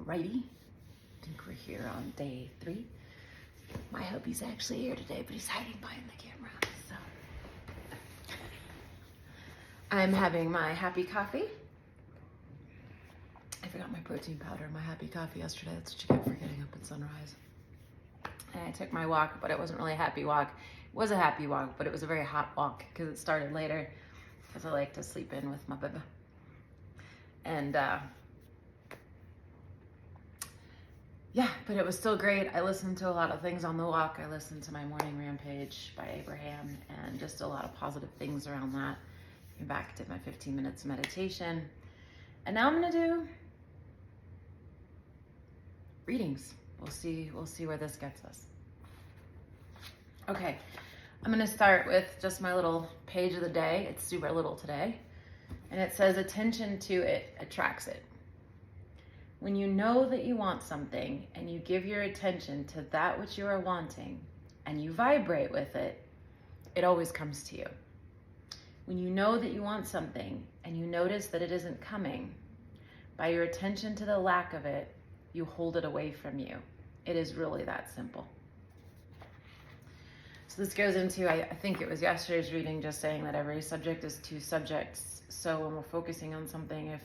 Alrighty, I think we're here on day 3. My hubby's actually here today, but he's hiding behind the camera, so. I'm having my happy coffee. I forgot my protein powder in my happy coffee yesterday. That's what you get for getting up at sunrise. And I took my walk, but it wasn't really a happy walk. It was a happy walk, but it was a very hot walk because it started later because I like to sleep in with my baby. And yeah, but it was still great. I listened to a lot of things on the walk. I listened to my morning rampage by Abraham and just a lot of positive things around that. Came back, did my 15 minutes of meditation. And now I'm gonna do readings. We'll see where this gets us. Okay, I'm gonna start with just my little page of the day. It's super little today. And it says, attention to it attracts it. When you know that you want something and you give your attention to that which you are wanting and you vibrate with it, it always comes to you. When you know that you want something and you notice that it isn't coming, by your attention to the lack of it, you hold it away from you. It is really that simple. So this goes into, I think it was yesterday's reading, just saying that every subject is 2 subjects. So when we're focusing on something,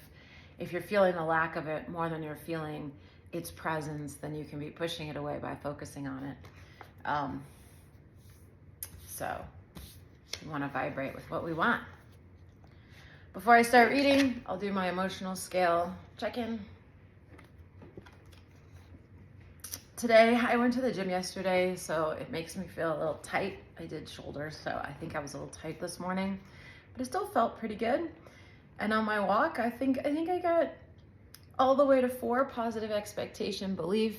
if you're feeling the lack of it more than you're feeling its presence, then you can be pushing it away by focusing on it. So we want to vibrate with what we want. Before I start reading, I'll do my emotional scale check-in. Today, I went to the gym yesterday, so it makes me feel a little tight. I did shoulders, so I think I was a little tight this morning, but it still felt pretty good. And on my walk, I think I got all the way to 4, positive expectation, belief,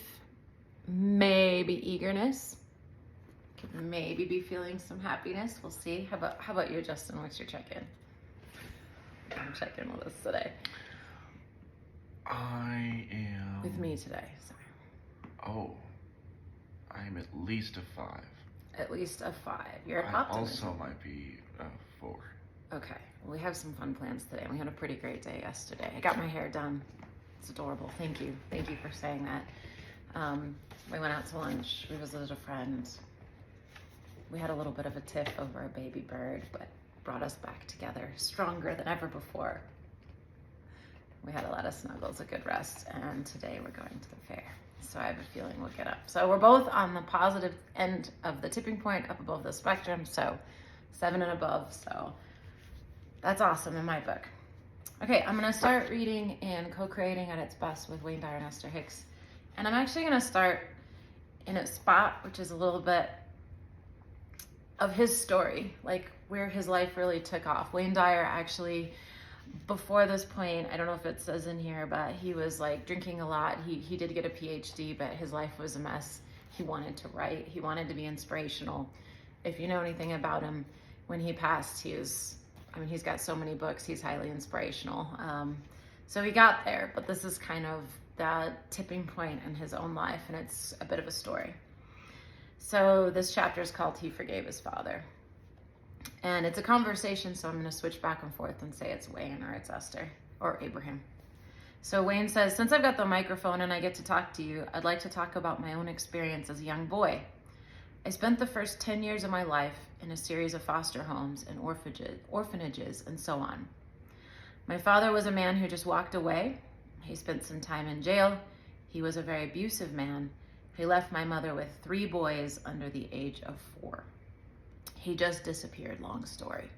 maybe eagerness. Could maybe be feeling some happiness. We'll see. How about you, Justin? What's your check-in? I'm checking with us today. I am... With me today, sorry. Oh, I'm at least a 5. At least a 5. You're an optimist. I also might be a 4. Okay, well, we have some fun plans today. We had a pretty great day yesterday. I got my hair done. It's adorable. Thank you. Thank you for saying that. We went out to lunch. We visited a friend. We had a little bit of a tiff over a baby bird, but brought us back together stronger than ever before. We had a lot of snuggles, a good rest, and today we're going to the fair. So I have a feeling we'll get up. So we're both on the positive end of the tipping point, up above the spectrum, so 7 and above, so that's awesome in my book. Okay, I'm gonna start reading in Co-Creating at Its Best with Wayne Dyer and Esther Hicks. And I'm actually gonna start in a spot which is a little bit of his story, like where his life really took off. Wayne Dyer actually, before this point, I don't know if it says in here, but he was like drinking a lot. He did get a PhD, but his life was a mess. He wanted to write. He wanted to be inspirational. If you know anything about him, when he passed, he's got so many books. He's highly inspirational. So he got there, but this is kind of that tipping point in his own life, and it's a bit of a story. So this chapter is called He Forgave His Father. And it's a conversation, so I'm going to switch back and forth and say it's Wayne or it's Esther or Abraham. So Wayne says, since I've got the microphone and I get to talk to you, I'd like to talk about my own experience as a young boy. I spent the first 10 years of my life in a series of foster homes and orphanages and so on. My father was a man who just walked away. He spent some time in jail. He was a very abusive man. He left my mother with 3 boys under the age of 4. He just disappeared, long story.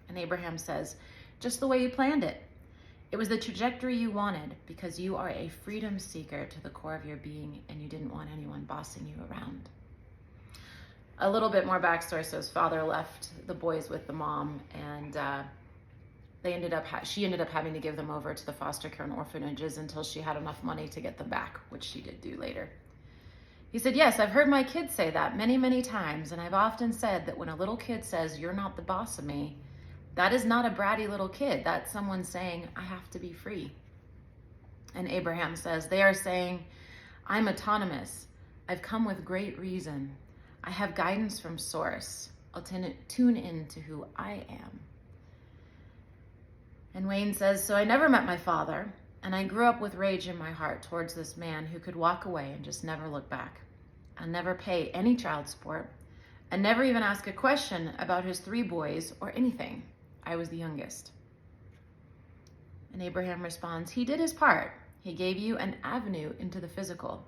And Abraham says, just the way you planned it. It was the trajectory you wanted because you are a freedom seeker to the core of your being and you didn't want anyone bossing you around. A little bit more backstory. So his father left the boys with the mom, and she ended up having to give them over to the foster care and orphanages until she had enough money to get them back, which she did do later. He said, yes, I've heard my kids say that many, many times, and I've often said that when a little kid says, you're not the boss of me, that is not a bratty little kid. That's someone saying, I have to be free. And Abraham says, they are saying, I'm autonomous. I've come with great reason. I have guidance from source. I'll tune in to who I am. And Wayne says, so I never met my father. And I grew up with rage in my heart towards this man who could walk away and just never look back, and never pay any child support, and never even ask a question about his 3 boys or anything. I was the youngest. And Abraham responds, he did his part. He gave you an avenue into the physical.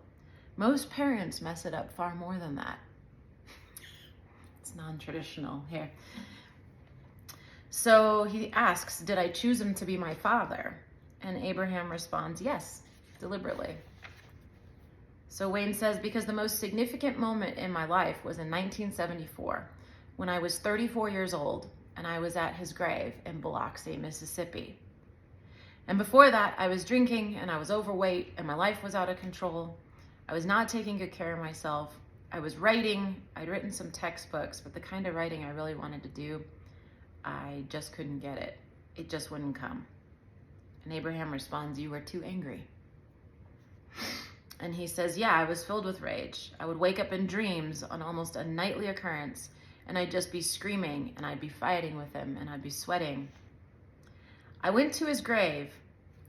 Most parents mess it up far more than that. It's non-traditional here. So he asks, did I choose him to be my father? And Abraham responds, yes, deliberately. So Wayne says, because the most significant moment in my life was in 1974, when I was 34 years old, and I was at his grave in Biloxi, Mississippi. And before that, I was drinking, and I was overweight, and my life was out of control. I was not taking good care of myself. I was writing. I'd written some textbooks, but the kind of writing I really wanted to do, I just couldn't get it. It just wouldn't come. And Abraham responds, you were too angry. And he says, yeah, I was filled with rage. I would wake up in dreams on almost a nightly occurrence, and I'd just be screaming, and I'd be fighting with him, and I'd be sweating. I went to his grave.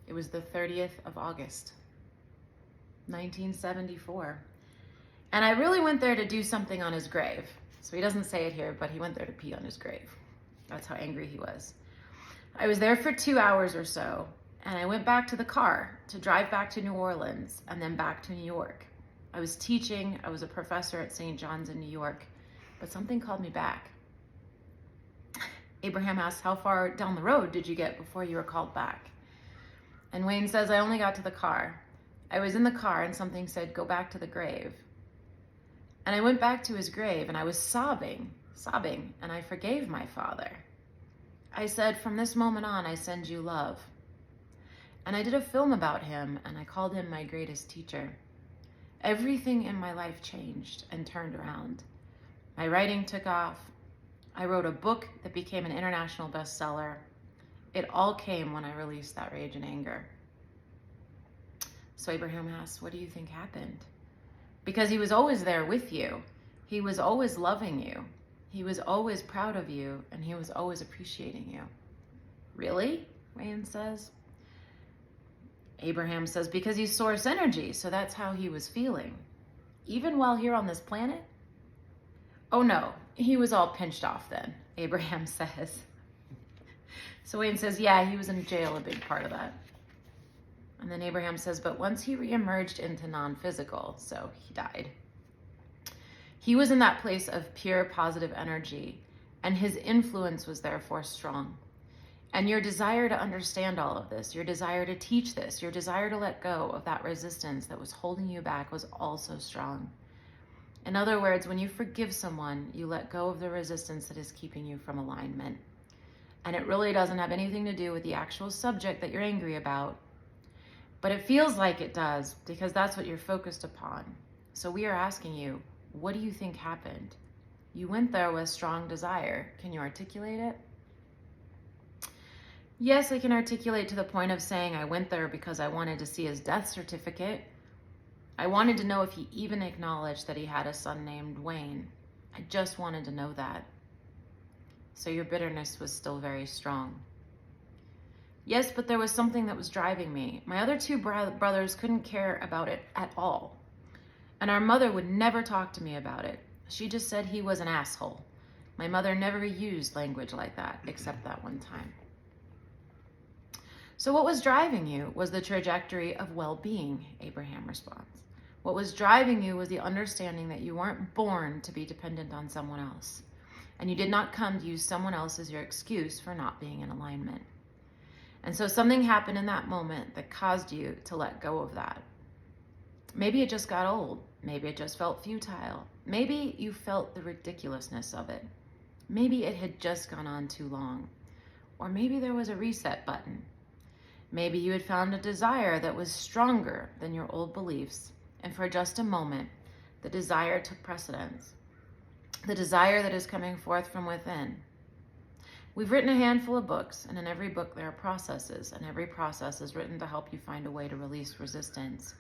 It was the 30th of August, 1974. And I really went there to do something on his grave. So he doesn't say it here, but he went there to pee on his grave. That's how angry he was. I was there for 2 hours or so, and I went back to the car to drive back to New Orleans and then back to New York. I was teaching. I was a professor at St. John's in New York, but something called me back. Abraham asked, how far down the road did you get before you were called back? And Wayne says, I only got to the car. I was in the car and something said, go back to the grave. And I went back to his grave and I was sobbing, and I forgave my father. I said, from this moment on, I send you love. And I did a film about him, and I called him my greatest teacher. Everything in my life changed and turned around. My writing took off. I wrote a book that became an international bestseller. It all came when I released that rage and anger. So Abraham asks, what do you think happened? Because he was always there with you. He was always loving you. He was always proud of you, and he was always appreciating you. Really? Wayne says. Abraham says, because he's source energy, so that's how he was feeling. Even while here on this planet? Oh no, he was all pinched off then, Abraham says. So Wayne says, yeah, he was in jail, a big part of that. And then Abraham says, but once he reemerged into non-physical, so he died. He was in that place of pure positive energy, and his influence was therefore strong. And your desire to understand all of this, your desire to teach this, your desire to let go of that resistance that was holding you back was also strong. In other words, when you forgive someone, you let go of the resistance that is keeping you from alignment. And it really doesn't have anything to do with the actual subject that you're angry about. But it feels like it does, because that's what you're focused upon. So we are asking you, what do you think happened? You went there with strong desire. Can you articulate it? Yes, I can articulate to the point of saying I went there because I wanted to see his death certificate. I wanted to know if he even acknowledged that he had a son named Wayne. I just wanted to know that. So your bitterness was still very strong. Yes, but there was something that was driving me. My other 2 brothers couldn't care about it at all. And our mother would never talk to me about it. She just said he was an asshole. My mother never used language like that, except that one time. So what was driving you was the trajectory of well-being, Abraham responds. What was driving you was the understanding that you weren't born to be dependent on someone else. And you did not come to use someone else as your excuse for not being in alignment. And so something happened in that moment that caused you to let go of that. Maybe it just got old. Maybe it just felt futile. Maybe you felt the ridiculousness of it. Maybe it had just gone on too long. Or maybe there was a reset button. Maybe you had found a desire that was stronger than your old beliefs, and for just a moment, the desire took precedence. The desire that is coming forth from within. We've written a handful of books, and in every book there are processes, and every process is written to help you find a way to release resistance.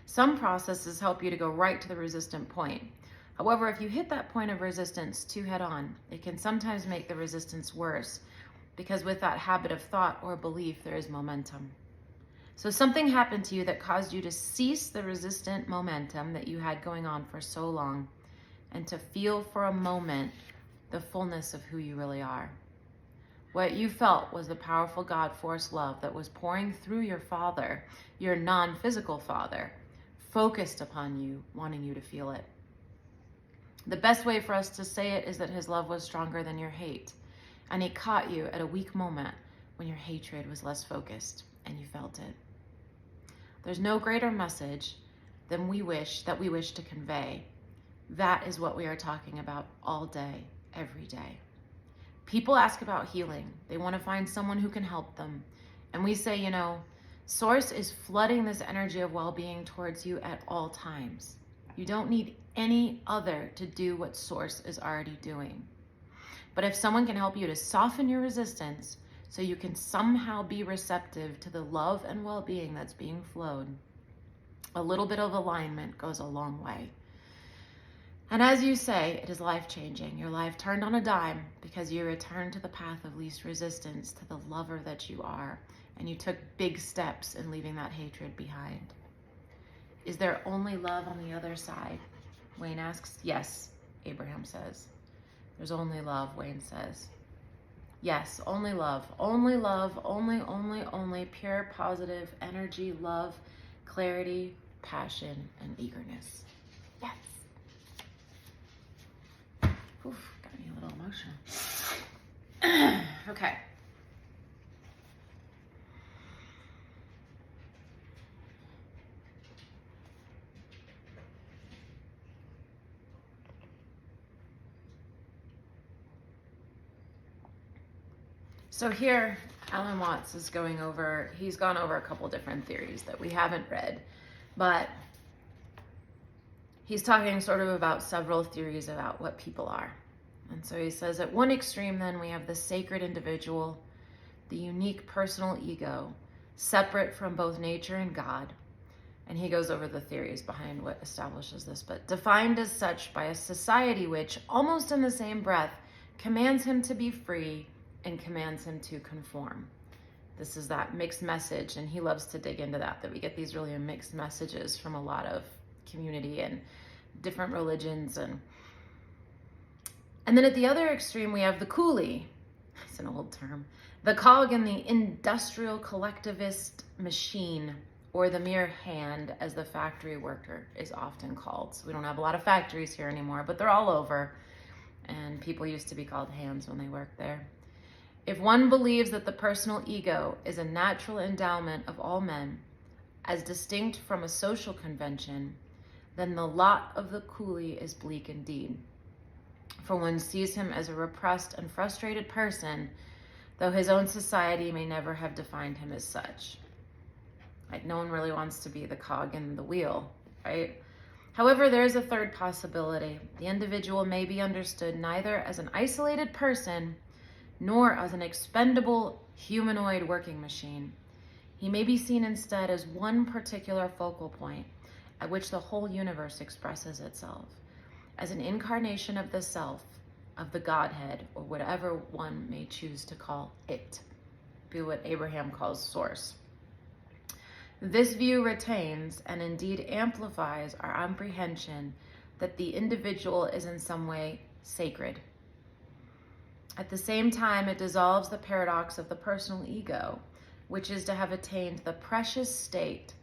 Some processes help you to go right to the resistant point. However, if you hit that point of resistance too head on, it can sometimes make the resistance worse, because with that habit of thought or belief, there is momentum. So something happened to you that caused you to cease the resistant momentum that you had going on for so long and to feel for a moment the fullness of who you really are. What you felt was the powerful God force love that was pouring through your father, your non-physical father, focused upon you, wanting you to feel it. The best way for us to say it is that his love was stronger than your hate, and he caught you at a weak moment when your hatred was less focused and you felt it. There's no greater message than we wish to convey. That is what we are talking about all day, every day. People ask about healing. They want to find someone who can help them. And we say, Source is flooding this energy of well-being towards you at all times. You don't need any other to do what Source is already doing. But if someone can help you to soften your resistance so you can somehow be receptive to the love and well-being that's being flowed, a little bit of alignment goes a long way. And as you say, it is life-changing. Your life turned on a dime because you returned to the path of least resistance, to the lover that you are, and you took big steps in leaving that hatred behind. Is there only love on the other side? Wayne asks. Yes, Abraham says. There's only love, Wayne says. Yes, only love, only pure positive energy, love, clarity, passion, and eagerness. Yes. Oof, got me a little emotional. Okay. So here, Alan Watts is he's gone over a couple different theories that we haven't read, but he's talking sort of about several theories about what people are. And so he says at one extreme, then, we have the sacred individual, the unique personal ego, separate from both nature and God. And he goes over the theories behind what establishes this, but defined as such by a society which, almost in the same breath, commands him to be free and commands him to conform. This is that mixed message, and he loves to dig into that we get these really mixed messages from a lot of community and different religions. And then at the other extreme, we have the coolie. It's an old term. The cog in the industrial collectivist machine, or the mere hand, as the factory worker is often called. So we don't have a lot of factories here anymore, but they're all over. And people used to be called hands when they worked there. If one believes that the personal ego is a natural endowment of all men, as distinct from a social convention, then the lot of the coolie is bleak indeed. For one sees him as a repressed and frustrated person, though his own society may never have defined him as such. Like, no one really wants to be the cog in the wheel, right? However, there is a third possibility. The individual may be understood neither as an isolated person nor as an expendable humanoid working machine. He may be seen instead as one particular focal point at which the whole universe expresses itself, as an incarnation of the self, of the Godhead, or whatever one may choose to call it, be what Abraham calls source. This view retains and indeed amplifies our apprehension that the individual is in some way sacred. At the same time, it dissolves the paradox of the personal ego, which is to have attained the precious state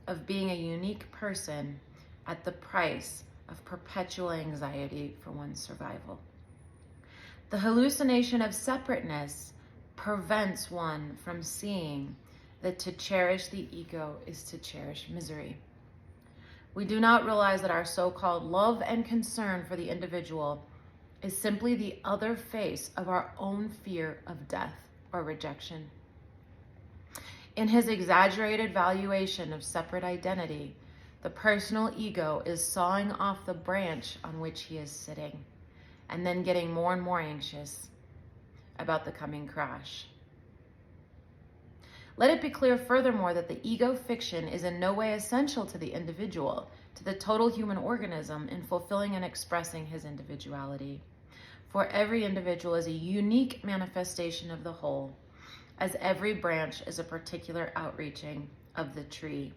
of being a unique person at the price of perpetual anxiety for one's survival. The hallucination of separateness prevents one from seeing that to cherish the ego is to cherish misery. We do not realize that our so-called love and concern for the individual is simply the other face of our own fear of death or rejection. In his exaggerated valuation of separate identity, the personal ego is sawing off the branch on which he is sitting, and then getting more and more anxious about the coming crash. Let it be clear furthermore that the ego fiction is in no way essential to the individual, to the total human organism in fulfilling and expressing his individuality. For every individual is a unique manifestation of the whole, as every branch is a particular outreaching of the tree.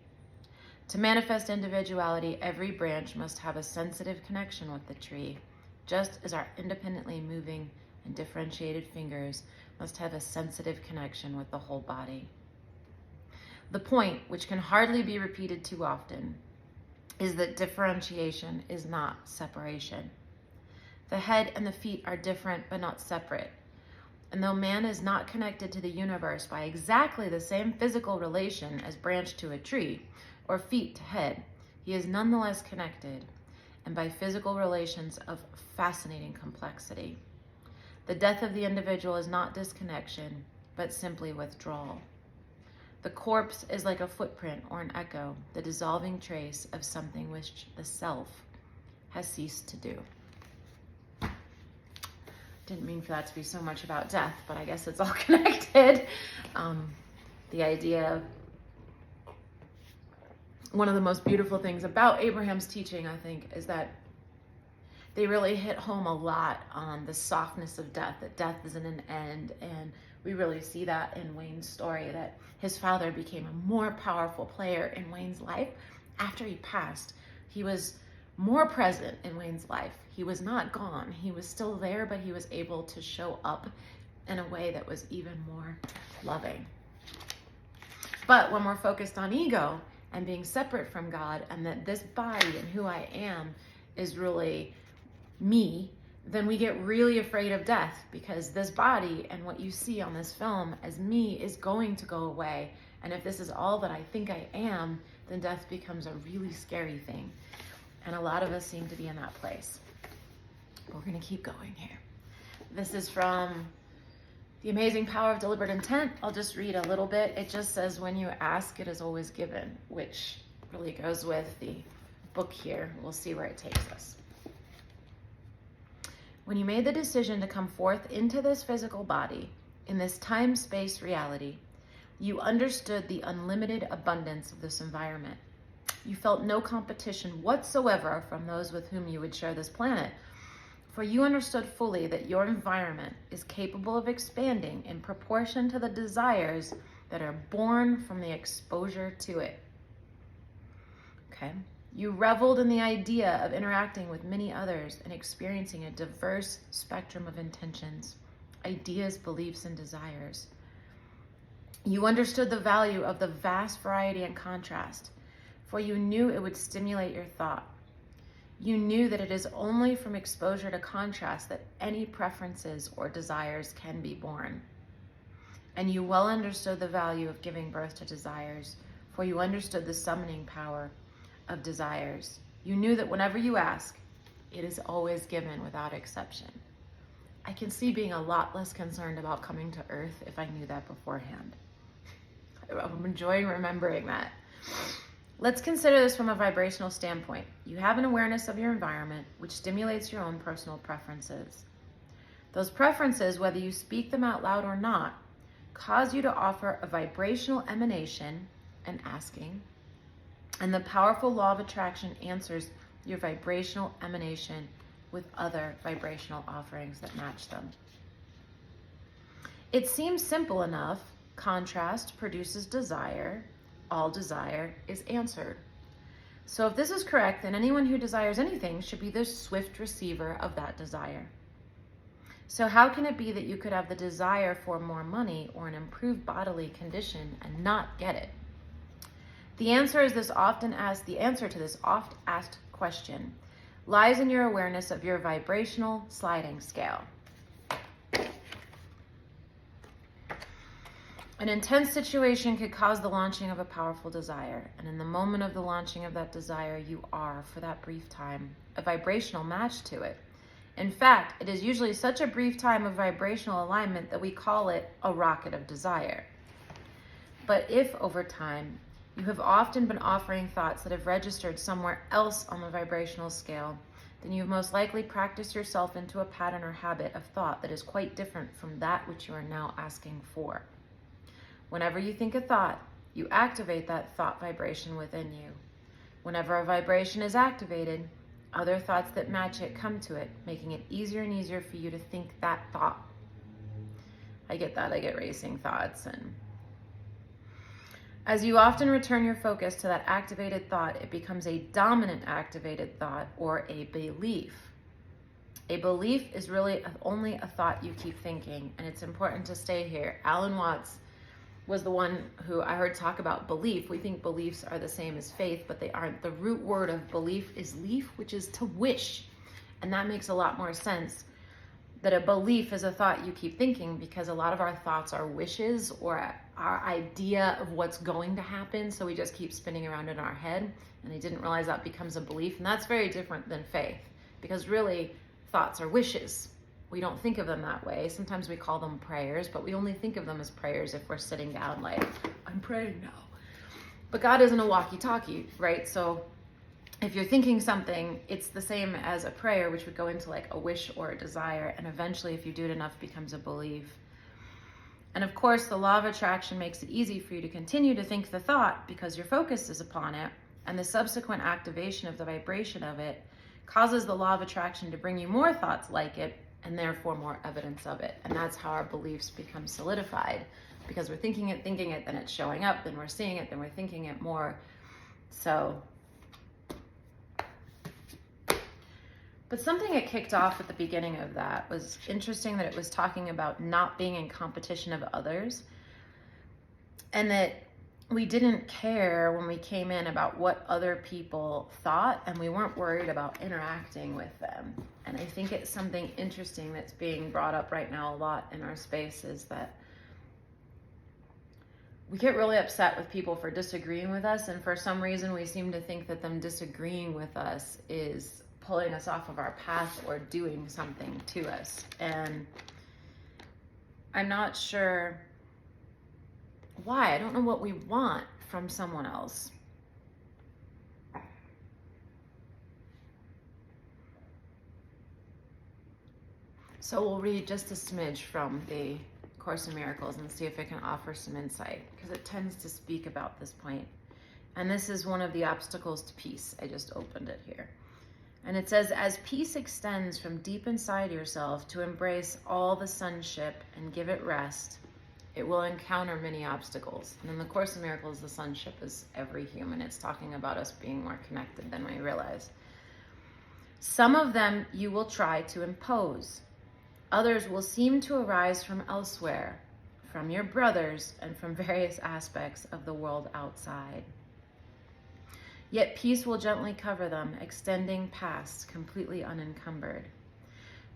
To manifest individuality, every branch must have a sensitive connection with the tree, just as our independently moving and differentiated fingers must have a sensitive connection with the whole body. The point, which can hardly be repeated too often, is that differentiation is not separation. The head and the feet are different but not separate. And though man is not connected to the universe by exactly the same physical relation as branch to a tree or feet to head, he is nonetheless connected, and by physical relations of fascinating complexity. The death of the individual is not disconnection, but simply withdrawal. The corpse is like a footprint or an echo, the dissolving trace of something which the self has ceased to do. Didn't mean for that to be so much about death, but I guess it's all connected. The idea of one of the most beautiful things about Abraham's teaching, I think, is that they really hit home a lot on the softness of death, that death isn't an end. And we really see that in Wayne's story, that his father became a more powerful player in Wayne's life. After he passed, he was more present in Wayne's life. He was not gone. He was still there, but he was able to show up in a way that was even more loving. But when we're focused on ego and being separate from God, and that this body and who I am is really me, then we get really afraid of death, because this body and what you see on this film as me is going to go away. And if this is all that I think I am, then death becomes a really scary thing. And a lot of us seem to be in that place. We're going to keep going here. This is from The Amazing Power of Deliberate Intent. I'll just read a little bit. It just says, when you ask, it is always given, which really goes with the book here. We'll see where it takes us. When you made the decision to come forth into this physical body, in this time-space reality, you understood the unlimited abundance of this environment. You felt no competition whatsoever from those with whom you would share this planet, for you understood fully that your environment is capable of expanding in proportion to the desires that are born from the exposure to it. Okay? You reveled in the idea of interacting with many others and experiencing a diverse spectrum of intentions, ideas, beliefs, and desires. You understood the value of the vast variety and contrast, for you knew it would stimulate your thought. You knew that it is only from exposure to contrast that any preferences or desires can be born. And you well understood the value of giving birth to desires, for you understood the summoning power of desires. You knew that whenever you ask, it is always given without exception. I can see being a lot less concerned about coming to Earth if I knew that beforehand. I'm enjoying remembering that. Let's consider this from a vibrational standpoint. You have an awareness of your environment, which stimulates your own personal preferences. Those preferences, whether you speak them out loud or not, cause you to offer a vibrational emanation and asking, and the powerful law of attraction answers your vibrational emanation with other vibrational offerings that match them. It seems simple enough. Contrast produces desire. All desire is answered. So if this is correct, then anyone who desires anything should be the swift receiver of that desire. So how can it be that you could have the desire for more money or an improved bodily condition and not get it? The answer to this oft asked question lies in your awareness of your vibrational sliding scale. An intense situation could cause the launching of a powerful desire, and in the moment of the launching of that desire, you are, for that brief time, a vibrational match to it. In fact, it is usually such a brief time of vibrational alignment that we call it a rocket of desire. But if, over time, you have often been offering thoughts that have registered somewhere else on the vibrational scale, then you have most likely practiced yourself into a pattern or habit of thought that is quite different from that which you are now asking for. Whenever you think a thought, you activate that thought vibration within you. Whenever a vibration is activated, other thoughts that match it come to it, making it easier and easier for you to think that thought. I get that. I get racing thoughts. And As you often return your focus to that activated thought, it becomes a dominant activated thought or a belief. A belief is really only a thought you keep thinking, and it's important to stay here. Alan Watts was the one who I heard talk about belief. We think beliefs are the same as faith, but they aren't. The root word of belief is leaf, which is to wish, and that makes a lot more sense. That a belief is a thought you keep thinking, because a lot of our thoughts are wishes or our idea of what's going to happen, so we just keep spinning around in our head, and I didn't realize that becomes a belief, and that's very different than faith, because really thoughts are wishes. We don't think of them that way. Sometimes we call them prayers, but we only think of them as prayers if we're sitting down like, I'm praying now. But God isn't a walkie-talkie, right? So if you're thinking something, it's the same as a prayer, which would go into like a wish or a desire, and eventually, if you do it enough, becomes a belief. And of course, the law of attraction makes it easy for you to continue to think the thought because your focus is upon it, and the subsequent activation of the vibration of it causes the law of attraction to bring you more thoughts like it, and therefore more evidence of it. And that's how our beliefs become solidified, because we're thinking it, then it's showing up, then we're seeing it, then we're thinking it more. So, but something that kicked off at the beginning of that was interesting, that it was talking about not being in competition of others, and that we didn't care when we came in about what other people thought, and we weren't worried about interacting with them. And I think it's something interesting that's being brought up right now a lot in our space, is that we get really upset with people for disagreeing with us, and for some reason we seem to think that them disagreeing with us is pulling us off of our path or doing something to us. And I'm not sure why. I don't know what we want from someone else. So we'll read just a smidge from the Course in Miracles and see if it can offer some insight, because it tends to speak about this point. And this is one of the obstacles to peace. I just opened it here. And it says, as peace extends from deep inside yourself to embrace all the sonship and give it rest, it will encounter many obstacles. And in the Course in Miracles, the sonship is every human. It's talking about us being more connected than we realize. Some of them you will try to impose. Others will seem to arise from elsewhere, from your brothers, and from various aspects of the world outside. Yet peace will gently cover them, extending past, completely unencumbered.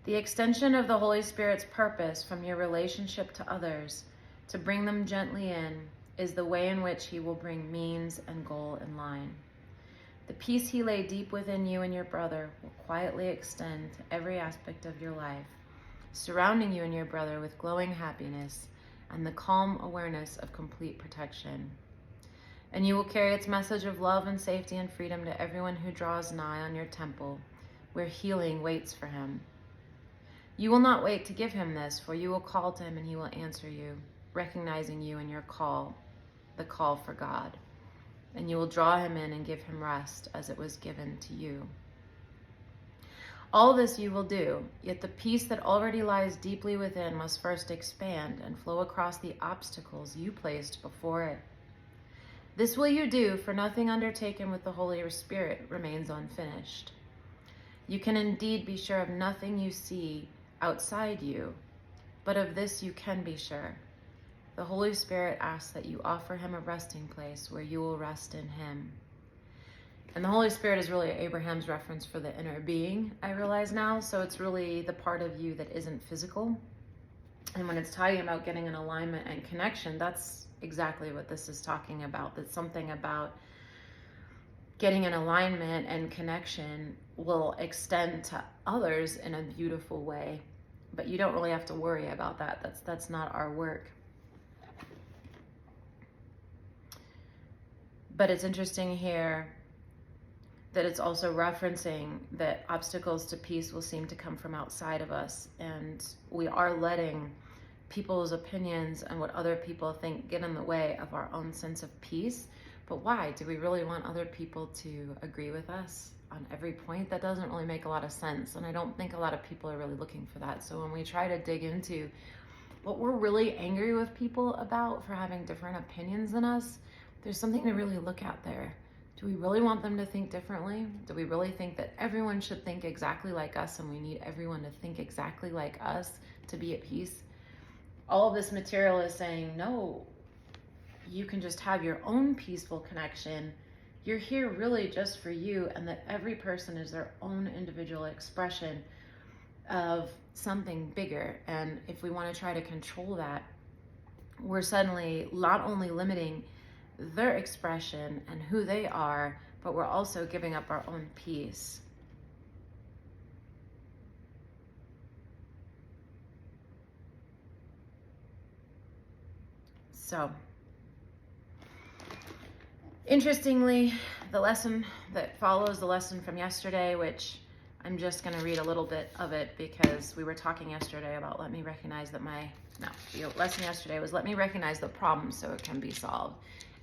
The extension of the Holy Spirit's purpose from your relationship to others to bring them gently in is the way in which he will bring means and goal in line. The peace he laid deep within you and your brother will quietly extend to every aspect of your life, surrounding you and your brother with glowing happiness and the calm awareness of complete protection. And you will carry its message of love and safety and freedom to everyone who draws nigh on your temple, where healing waits for him. You will not wait to give him this, for you will call to him and he will answer you, recognizing you in your call, the call for God. And you will draw him in and give him rest as it was given to you. All this you will do, yet the peace that already lies deeply within must first expand and flow across the obstacles you placed before it. This will you do, for nothing undertaken with the Holy Spirit remains unfinished. You can indeed be sure of nothing you see outside you, but of this you can be sure. The Holy Spirit asks that you offer him a resting place where you will rest in him. And the Holy Spirit is really Abraham's reference for the inner being, I realize now. So it's really the part of you that isn't physical. And when it's talking about getting an alignment and connection, that's exactly what this is talking about. That something about getting an alignment and connection will extend to others in a beautiful way. But you don't really have to worry about that. That's not our work. But it's interesting here that it's also referencing that obstacles to peace will seem to come from outside of us, and we are letting people's opinions and what other people think get in the way of our own sense of peace. But why? Do we really want other people to agree with us on every point? That doesn't really make a lot of sense, and I don't think a lot of people are really looking for that. So when we try to dig into what we're really angry with people about for having different opinions than us, there's something to really look at there. Do we really want them to think differently? Do we really think that everyone should think exactly like us and we need everyone to think exactly like us to be at peace? All of this material is saying, no, you can just have your own peaceful connection. You're here really just for you, and that every person is their own individual expression of something bigger. And if we want to try to control that, we're suddenly not only limiting their expression and who they are, but we're also giving up our own peace. So, interestingly, the lesson that follows the lesson from yesterday, which I'm just going to read a little bit of it because we were talking yesterday about the lesson yesterday was let me recognize the problem so it can be solved.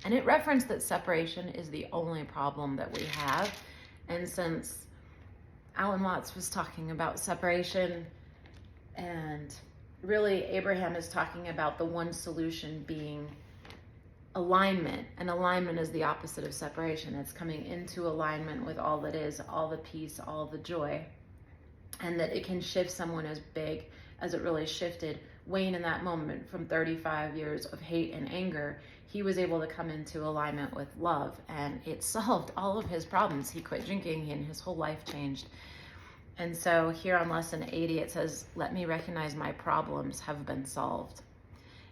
And it referenced that separation is the only problem that we have. And since Alan Watts was talking about separation, and really Abraham is talking about the one solution being alignment. And alignment is the opposite of separation. It's coming into alignment with all that is, all the peace, all the joy. And that it can shift someone as big as it really shifted Wayne in that moment from 35 years of hate and anger. He was able to come into alignment with love, and it solved all of his problems. He quit drinking and his whole life changed. And so here on lesson 80, it says, let me recognize my problems have been solved.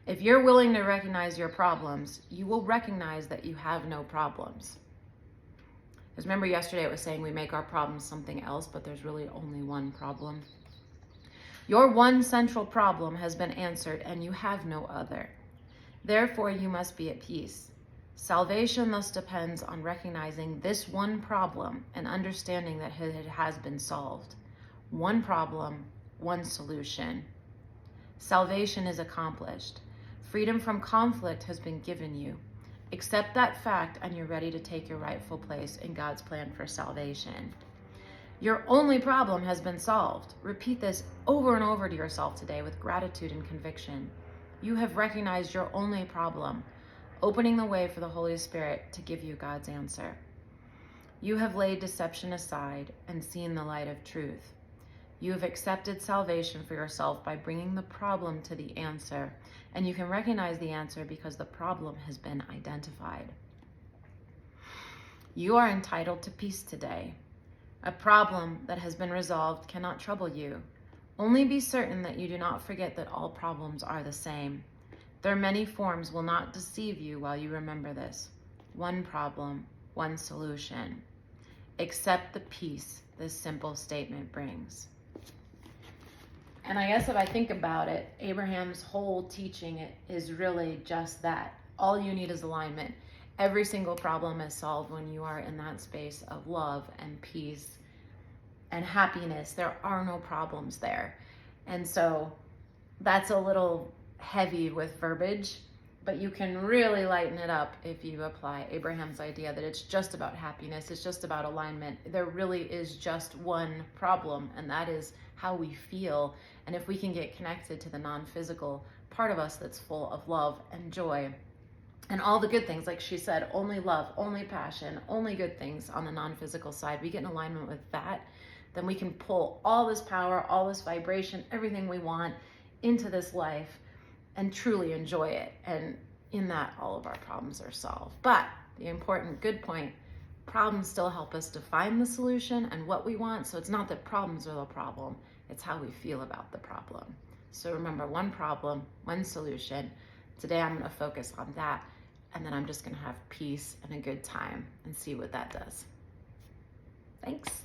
If you're willing to recognize your problems, you will recognize that you have no problems. Because remember yesterday it was saying we make our problems something else, but there's really only one problem. Your one central problem has been answered and you have no other. Therefore, you must be at peace. Salvation thus depends on recognizing this one problem and understanding that it has been solved. One problem, one solution. Salvation is accomplished. Freedom from conflict has been given you. Accept that fact and you're ready to take your rightful place in God's plan for salvation. Your only problem has been solved. Repeat this over and over to yourself today with gratitude and conviction. You have recognized your only problem, opening the way for the Holy Spirit to give you God's answer. You have laid deception aside and seen the light of truth. You have accepted salvation for yourself by bringing the problem to the answer, and you can recognize the answer because the problem has been identified. You are entitled to peace today. A problem that has been resolved cannot trouble you. Only be certain that you do not forget that all problems are the same. Their many forms will not deceive you while you remember this. One problem, one solution. Accept the peace this simple statement brings. And I guess if I think about it, Abraham's whole teaching is really just that. All you need is alignment. Every single problem is solved when you are in that space of love and peace and happiness. There are no problems there. And so that's a little heavy with verbiage, but you can really lighten it up if you apply Abraham's idea that it's just about happiness. It's just about alignment. There really is just one problem, and that is how we feel. And if we can get connected to the non-physical part of us that's full of love and joy and all the good things, like she said, only love, only passion, only good things on the non-physical side, we get in alignment with that, then we can pull all this power, all this vibration, everything we want into this life and truly enjoy it. And in that, all of our problems are solved. But the important good point, problems still help us define the solution and what we want. So it's not that problems are the problem, it's how we feel about the problem. So remember, one problem, one solution. Today I'm going to focus on that, and then I'm just going to have peace and a good time and see what that does. Thanks.